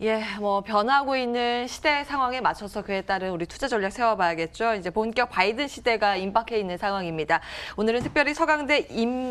예, 뭐 변하고 있는 시대 상황에 맞춰서 그에 따른 우리 투자 전략 세워봐야겠죠. 이제 본격 바이든 시대가 임박해 있는 상황입니다. 오늘은 특별히 서강대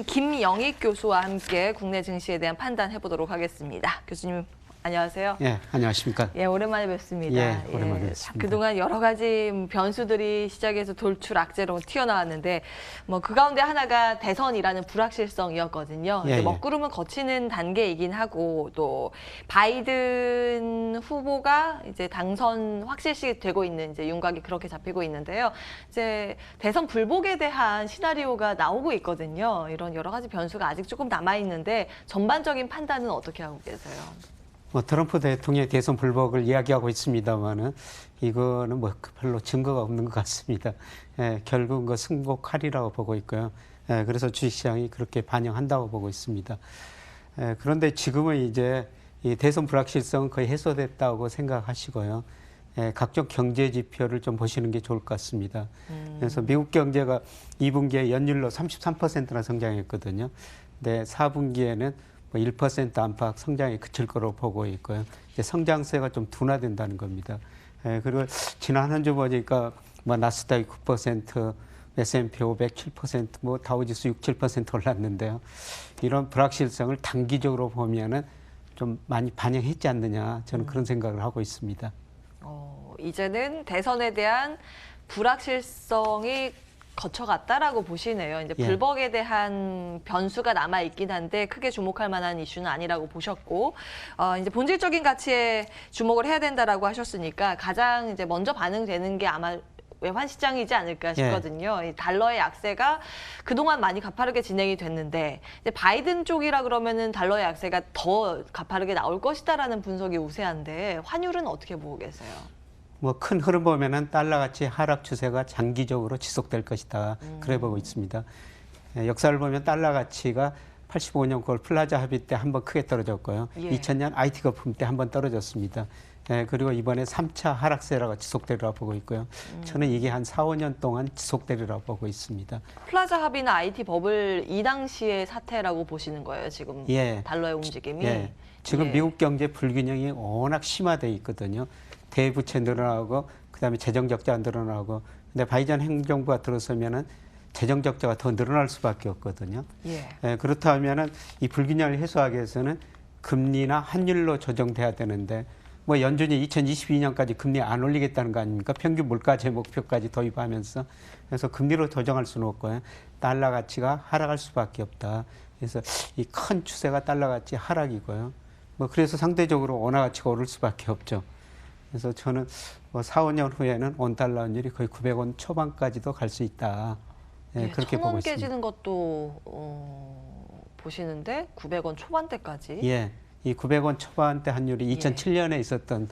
김영익 교수와 함께 국내 증시에 대한 판단해 보도록 하겠습니다. 교수님 안녕하세요. 예, 안녕하십니까. 예, 오랜만에 뵙습니다. 예, 오랜만에 뵙습니다. 그동안 여러 가지 변수들이 시작해서 돌출 악재로 튀어나왔는데 뭐 그 가운데 하나가 대선이라는 불확실성이었거든요. 예, 이제 예. 먹구름은 거치는 단계이긴 하고 또 바이든 후보가 이제 당선 확실시 되고 있는 이제 윤곽이 그렇게 잡히고 있는데요. 이제 대선 불복에 대한 시나리오가 나오고 있거든요. 이런 여러 가지 변수가 아직 조금 남아 있는데 전반적인 판단은 어떻게 하고 계세요? 트럼프 대통령의 대선 불복을 이야기하고 있습니다만은 이거는 별로 증거가 없는 것 같습니다. 결국 승복하리라고 보고 있고요. 그래서 주식시장이 그렇게 반영한다고 보고 있습니다. 그런데 지금은 이제 이 대선 불확실성은 거의 해소됐다고 생각하시고요. 각종 경제 지표를 좀 보시는 게 좋을 것 같습니다. 그래서 미국 경제가 2분기에 연율로 33%나 성장했거든요. 근데 4분기에는 1% 안팎 성장이 그칠 거로 보고 있고요. 이제 성장세가 좀 둔화된다는 겁니다. 그리고 지난 한 주 보니까 나스닥이 9%, S&P 500 7%, 다우지수 6, 7% 올랐는데요. 이런 불확실성을 단기적으로 보면은 좀 많이 반영했지 않느냐, 저는 그런 생각을 하고 있습니다. 이제는 대선에 대한 불확실성이 거쳐갔다라고 보시네요. 이제 예. 불복에 대한 변수가 남아 있긴 한데 크게 주목할 만한 이슈는 아니라고 보셨고, 이제 본질적인 가치에 주목을 해야 된다라고 하셨으니까 가장 이제 먼저 반응되는 게 아마 외환 시장이지 않을까 싶거든요. 이 달러의 약세가 그동안 많이 가파르게 진행이 됐는데 이제 바이든 쪽이라 그러면은 달러의 약세가 더 가파르게 나올 것이다라는 분석이 우세한데 환율은 어떻게 보고 계세요? 큰 흐름 보면은 달러 가치 하락 추세가 장기적으로 지속될 것이다. 그래 보고 있습니다. 역사를 보면 달러 가치가 85년 9월 플라자 합의 때 한번 크게 떨어졌고요. 예. 2000년 IT 거품 때 한번 떨어졌습니다. 그리고 이번에 3차 하락세라고 지속되리라 보고 있고요. 저는 이게 한 4, 5년 동안 지속되리라 보고 있습니다. 플라자 합의나 IT 버블 이 당시의 사태라고 보시는 거예요, 지금 예. 달러의 움직임이? 예. 지금 예. 미국 경제 불균형이 워낙 심화되어 있거든요. 대부채 늘어나고 그다음에 재정 적자가 늘어나고 근데 바이든 행정부가 들어서면은 재정 적자가 더 늘어날 수밖에 없거든요. 예. 그렇다면은 이 불균형을 해소하기 위해서는 금리나 환율로 조정돼야 되는데 연준이 2022년까지 금리 안 올리겠다는 거 아닙니까? 평균 물가제 목표까지 도입하면서 그래서 금리로 조정할 수는 없고요. 달러 가치가 하락할 수밖에 없다. 그래서 이 큰 추세가 달러 가치 하락이고요. 그래서 상대적으로 원화 가치가 오를 수밖에 없죠. 그래서 저는 4, 5년 후에는 원달러 환율이 거의 900원 초반까지도 갈 수 있다. 예, 그렇게 1,000원 보고 있습니다. 깨지는 것도 보시는데 900원 초반대까지. 예, 이 900원 초반대 환율이 2007년에 있었던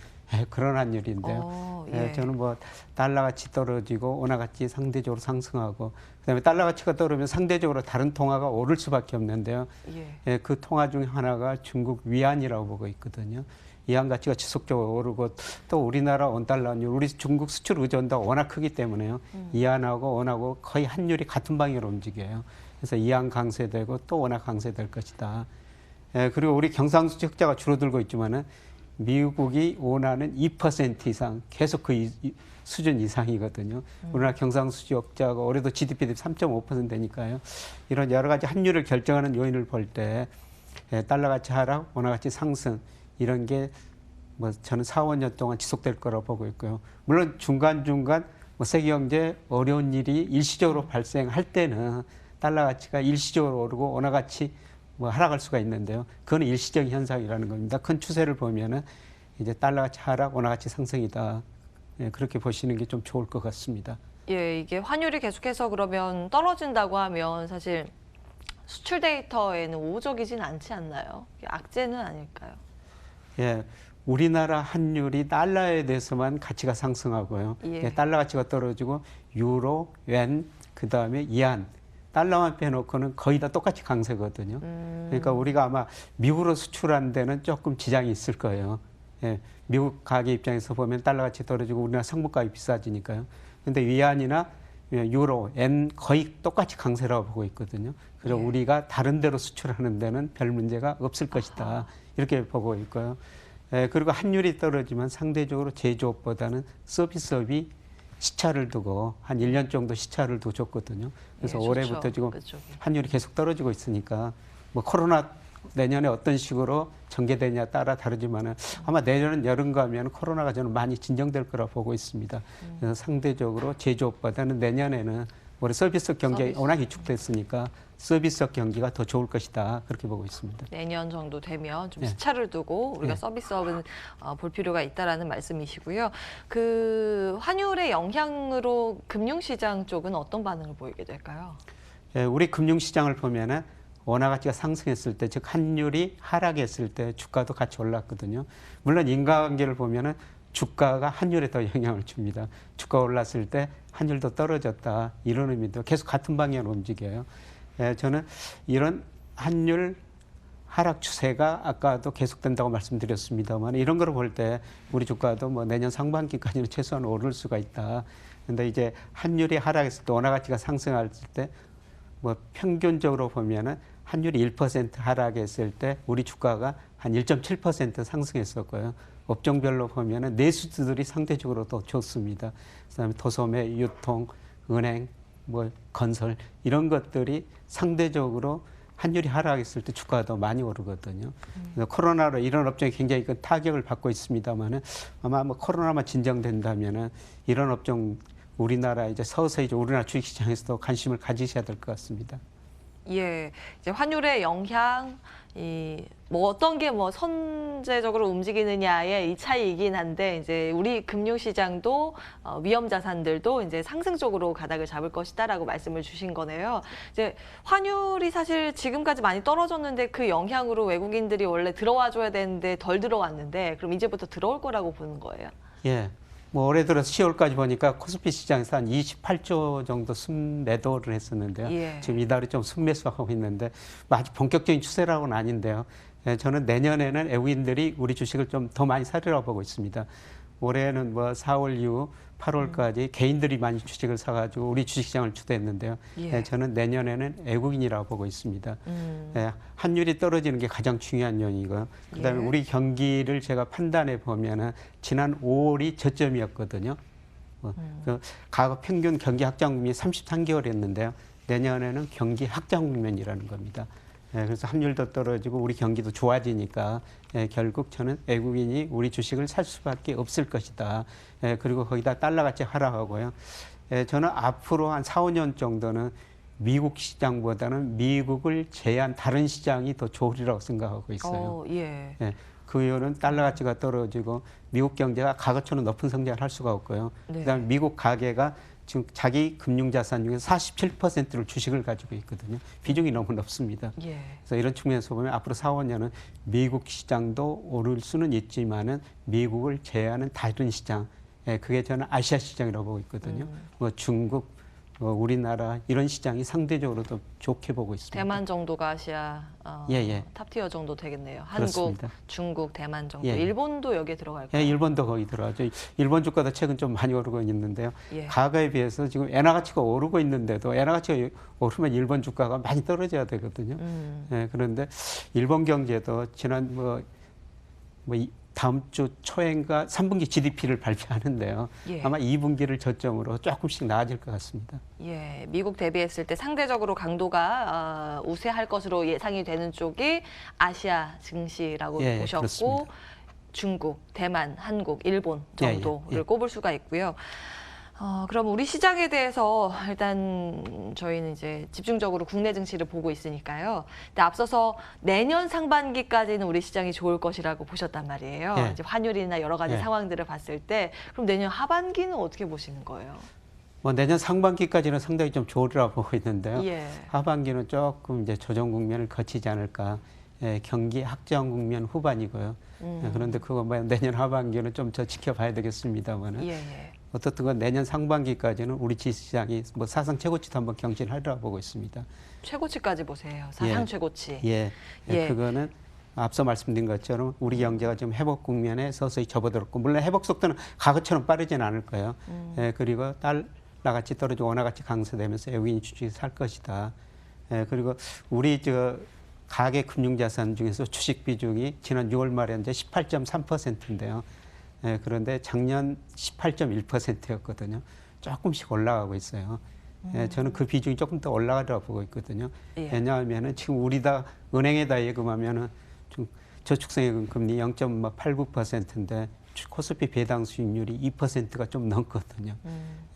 그런 환율인데요. 예. 저는 달러 가치 떨어지고 원화 가치 상대적으로 상승하고 그다음에 달러 가치가 떨어지면 상대적으로 다른 통화가 오를 수밖에 없는데요. 예. 그 통화 중 하나가 중국 위안이라고 보고 있거든요. 위안 가치가 지속적으로 오르고 또 우리나라 원달러 환율, 우리 중국 수출 의존도가 워낙 크기 때문에요. 위안하고 원하고 거의 환율이 같은 방향으로 움직여요. 그래서 위안 강세되고 또 원화 강세될 것이다. 그리고 우리 경상수지 흑자가 줄어들고 있지만은 미국이 원하는 2% 이상 계속 그 수준 이상이거든요. 우리나라 경상수지 흑자가 올해도 GDP 대비 3.5%니까요. 이런 여러 가지 환율을 결정하는 요인을 볼 때 달러 가치 하락, 원화 가치 상승 이런 게 저는 4, 5년 동안 지속될 거라고 보고 있고요. 물론 중간중간 세계 경제에 어려운 일이 일시적으로 발생할 때는 달러 가치가 일시적으로 오르고 원화 가치 하락할 수가 있는데요. 그건 일시적인 현상이라는 겁니다. 큰 추세를 보면은 이제 달러 가치 하락, 원화 가치 상승이다. 그렇게 보시는 게 좀 좋을 것 같습니다. 예, 이게 환율이 계속해서 그러면 떨어진다고 하면 사실 수출 데이터에는 우호적이진 않지 않나요? 악재는 아닐까요? 예, 우리나라 환율이 달러에 대해서만 가치가 상승하고요. 예. 달러 가치가 떨어지고 유로, 웬, 그다음에 이안, 달러만 빼놓고는 거의 다 똑같이 강세거든요. 그러니까 우리가 아마 미국으로 수출하는 데는 조금 지장이 있을 거예요. 예, 미국 가게 입장에서 보면 달러 가치 떨어지고 우리나라 성분가가 비싸지니까요. 근데 위안이나 유로, 엔 거의 똑같이 강세라고 보고 있거든요. 그래서 예. 우리가 다른 데로 수출하는 데는 별 문제가 없을 것이다. 이렇게 보고 있고요. 그리고 환율이 떨어지면 상대적으로 제조업보다는 서비스업이 시차를 두고 한 1년 정도 시차를 두고 줬거든요. 그래서 예, 올해부터 좋죠. 지금 그쪽이. 환율이 계속 떨어지고 있으니까 뭐 코로나 내년에 어떤 식으로 전개되냐에 따라 다르지만은 아마 내년 여름 가면 코로나가 저는 많이 진정될 거라 보고 있습니다. 그래서 상대적으로 제조업보다는 내년에는 올해 서비스 경기가 서비스. 워낙 위축됐으니까 서비스업 경기가 더 좋을 것이다 그렇게 보고 있습니다. 내년 정도 되면 좀 예. 시차를 두고 우리가 예. 서비스업은 볼 필요가 있다라는 말씀이시고요. 그 환율의 영향으로 금융시장 쪽은 어떤 반응을 보이게 될까요? 우리 금융시장을 보면은 원화 가치가 상승했을 때, 즉 환율이 하락했을 때 주가도 같이 올랐거든요. 물론 인과관계를 보면은 주가가 환율에 더 영향을 줍니다. 주가 올랐을 때 환율도 떨어졌다 이런 의미도 계속 같은 방향으로 움직여요. 저는 이런 환율 하락 추세가 아까도 계속된다고 말씀드렸습니다만 이런 거를 볼 때 우리 주가도 뭐 내년 상반기까지는 최소한 오를 수가 있다. 근데 이제 환율이 하락했을 때 원화 가치가 상승할 때 뭐 평균적으로 보면은 환율이 1% 하락했을 때 우리 주가가 한 1.7% 상승했었고요. 업종별로 보면은 내수들이 상대적으로 더 좋습니다. 그다음에 토소매, 유통, 은행, 뭐 건설 이런 것들이 상대적으로 환율이 하락했을 때 주가가 더 많이 오르거든요. 그래서 코로나로 이런 업종이 굉장히 큰 타격을 받고 있습니다만은 아마 뭐 코로나만 진정된다면은 이런 업종 우리나라 이제 서서히 이제 우리나라 주식시장에서도 관심을 가지셔야 될 것 같습니다. 예, 이제 환율의 영향, 뭐 어떤 게 뭐 선제적으로 움직이느냐의 이 차이이긴 한데, 이제 우리 금융시장도 위험 자산들도 이제 상승 쪽으로 가닥을 잡을 것이다라고 말씀을 주신 거네요. 이제 환율이 사실 지금까지 많이 떨어졌는데 그 영향으로 외국인들이 원래 들어와 줘야 되는데 덜 들어왔는데, 그럼 이제부터 들어올 거라고 보는 거예요? 예. 뭐 올해 들어서 10월까지 보니까 코스피 시장에서 한 28조 정도 순매도를 했었는데요. 예. 지금 이달에 좀 순매수하고 있는데 뭐 아직 본격적인 추세라고는 아닌데요. 저는 내년에는 외국인들이 우리 주식을 좀 더 많이 사리라고 보고 있습니다. 올해는 뭐 4월 이후 8월까지 개인들이 많이 주식을 사가지고 우리 주식시장을 주도했는데요. 예. 저는 내년에는 외국인이라고 보고 있습니다. 환율이 떨어지는 게 가장 중요한 요인이고요. 그다음에 예. 우리 경기를 제가 판단해 보면은 지난 5월이 저점이었거든요. 그 과거 평균 경기 확장 국면이 33개월이었는데요. 내년에는 경기 확장 국면이라는 겁니다. 그래서 환율도 떨어지고 우리 경기도 좋아지니까 결국 저는 외국인이 우리 주식을 살 수밖에 없을 것이다. 그리고 거기다 달러 가치 하락하고요. 저는 앞으로 한 4, 5년 정도는 미국 시장보다는 미국을 제외한 다른 시장이 더 좋으리라고 생각하고 있어요. 예. 그 이유는 달러 가치가 떨어지고 미국 경제가 과거처럼 높은 성장을 할 수가 없고요. 네. 그다음에 미국 가계가 지금 자기 금융자산 중에서 47%를 주식을 가지고 있거든요. 비중이 너무 높습니다. 예. 그래서 이런 측면에서 보면 앞으로 4, 5년은 미국 시장도 오를 수는 있지만은 미국을 제외하는 다른 시장, 그게 저는 아시아 시장이라고 보고 있거든요. 뭐 중국, 우리나라 이런 시장이 상대적으로 더 좋게 보고 있습니다. 대만 정도가 아시아 탑티어 정도 되겠네요. 한국, 그렇습니다. 중국, 대만 정도. 예. 일본도 여기에 들어갈까요? 일본도 거기 들어가죠. 일본 주가도 최근 좀 많이 오르고 있는데요. 예. 과거에 비해서 지금 엔화 가치가 오르고 있는데도 엔화 가치가 오르면 일본 주가가 많이 떨어져야 되거든요. 그런데 일본 경제도 지난 다음 주 초인가 3분기 GDP를 발표하는데요. 예. 아마 2분기를 저점으로 조금씩 나아질 것 같습니다. 예, 미국 대비했을 때 상대적으로 강도가 우세할 것으로 예상이 되는 쪽이 아시아 증시라고 예, 보셨고 그렇습니다. 중국, 대만, 한국, 일본 정도를 예. 꼽을 수가 있고요. 그럼 우리 시장에 대해서 일단 저희는 이제 집중적으로 국내 증시를 보고 있으니까요. 근데 앞서서 내년 상반기까지는 우리 시장이 좋을 것이라고 보셨단 말이에요. 예. 이제 환율이나 여러 가지 예. 상황들을 봤을 때 그럼 내년 하반기는 어떻게 보시는 거예요? 뭐 내년 상반기까지는 상당히 좀 좋으리라고 보고 있는데요. 예. 하반기는 조금 이제 조정 국면을 거치지 않을까. 경기 확장 국면 후반이고요. 그런데 그거 뭐 내년 하반기는 좀 더 지켜봐야 되겠습니다만은. 예. 어떻든 건 내년 상반기까지는 우리 지수시장이 뭐 사상 최고치도 한번 경신하리라고 보고 있습니다. 최고치까지 보세요. 사상 예. 최고치. 예. 예. 그거는 앞서 말씀드린 것처럼 우리 경제가 지금 회복 국면에 서서히 접어들었고 물론 회복 속도는 과거처럼 빠르지는 않을 거예요. 그리고 달러 가치 떨어지고 원화 가치 강세되면서 외국인이 주식을 살 것이다. 그리고 우리 가계 금융자산 중에서 주식 비중이 지난 6월 말에 이제 18.3%인데요. 예, 그런데 작년 18.1%였거든요. 조금씩 올라가고 있어요. 예, 저는 그 비중이 조금 더 올라가리라고 보고 있거든요. 예. 왜냐하면은 지금 우리 다 은행에다 예금하면은 좀 저축성예금 금리 0.89%인데 코스피 배당 수익률이 2%가 좀 넘거든요.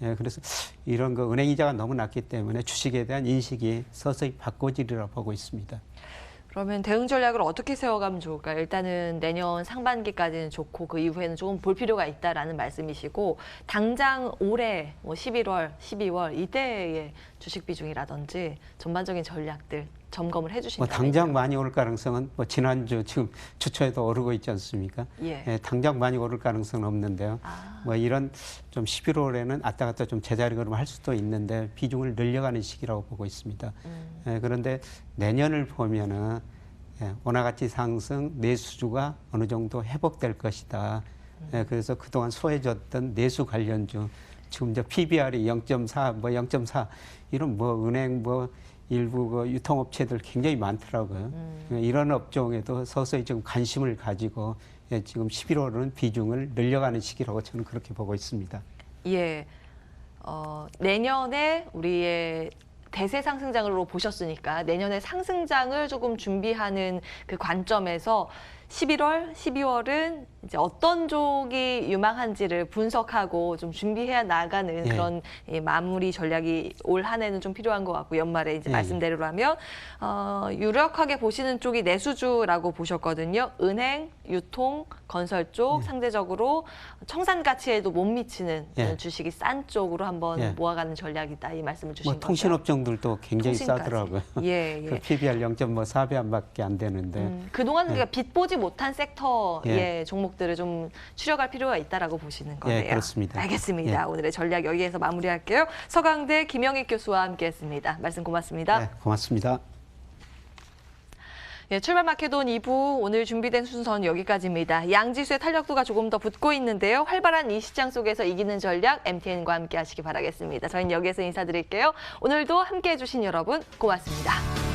예, 그래서 이런 거 은행 이자가 너무 낮기 때문에 주식에 대한 인식이 서서히 바꿔지리라고 보고 있습니다. 그러면 대응 전략을 어떻게 세워가면 좋을까요? 일단은 내년 상반기까지는 좋고 그 이후에는 조금 볼 필요가 있다라는 말씀이시고 당장 올해 뭐 11월, 12월 이때의 주식 비중이라든지 전반적인 전략들 점검을 뭐 해주신다면 당장 많이 오를 가능성은 뭐 지난주 지금 주초에도 오르고 있지 않습니까? 예. 예, 당장 많이 오를 가능성은 없는데요. 뭐 이런 좀 11월에는 왔다 갔다 좀 제자리 걸음을 할 수도 있는데 비중을 늘려가는 시기라고 보고 있습니다. 예, 그런데 내년을 보면은 예, 원화가치 상승 내수주가 어느 정도 회복될 것이다. 예, 그래서 그동안 소외졌던 내수 관련주 지금 이제 PBR이 0.4, 뭐 0.4 이런 뭐 은행 뭐 일부 그 유통업체들 굉장히 많더라고요. 이런 업종에도 서서히 좀 관심을 가지고 예, 지금 11월은 비중을 늘려가는 시기라고 저는 그렇게 보고 있습니다. 예. 내년에 우리의 대세 상승장으로 보셨으니까 내년에 상승장을 조금 준비하는 그 관점에서 11월, 12월은 이제 어떤 쪽이 유망한지를 분석하고 좀 준비해 나가는 예. 그런 마무리 전략이 올 한 해는 좀 필요한 것 같고 연말에 이제 예. 말씀대로라면 유력하게 보시는 쪽이 내수주라고 보셨거든요. 은행, 유통, 건설 쪽 상대적으로 청산 가치에도 못 미치는 예. 주식이 싼 쪽으로 한번 예. 모아가는 전략이다 이 말씀을 주신 뭐 거죠. 통신업종들도 굉장히 통신까지. 싸더라고요. 예, 예. 그 PBR 0.4배밖에 안 되는데 그동안 예. 우리가 빚 보지 못한 섹터의 예. 종목들을 좀 추려갈 필요가 있다라고 보시는 거네요. 예, 그렇습니다. 알겠습니다. 예. 오늘의 전략 여기에서 마무리할게요. 서강대 김영익 교수와 함께했습니다. 말씀 고맙습니다. 네, 고맙습니다. 예, 출발 마켓온 2부 오늘 준비된 순서는 여기까지입니다. 양지수의 탄력도가 조금 더 붙고 있는데요. 활발한 이 시장 속에서 이기는 전략 MTN과 함께 하시기 바라겠습니다. 저희는 여기에서 인사드릴게요. 오늘도 함께해 주신 여러분 고맙습니다.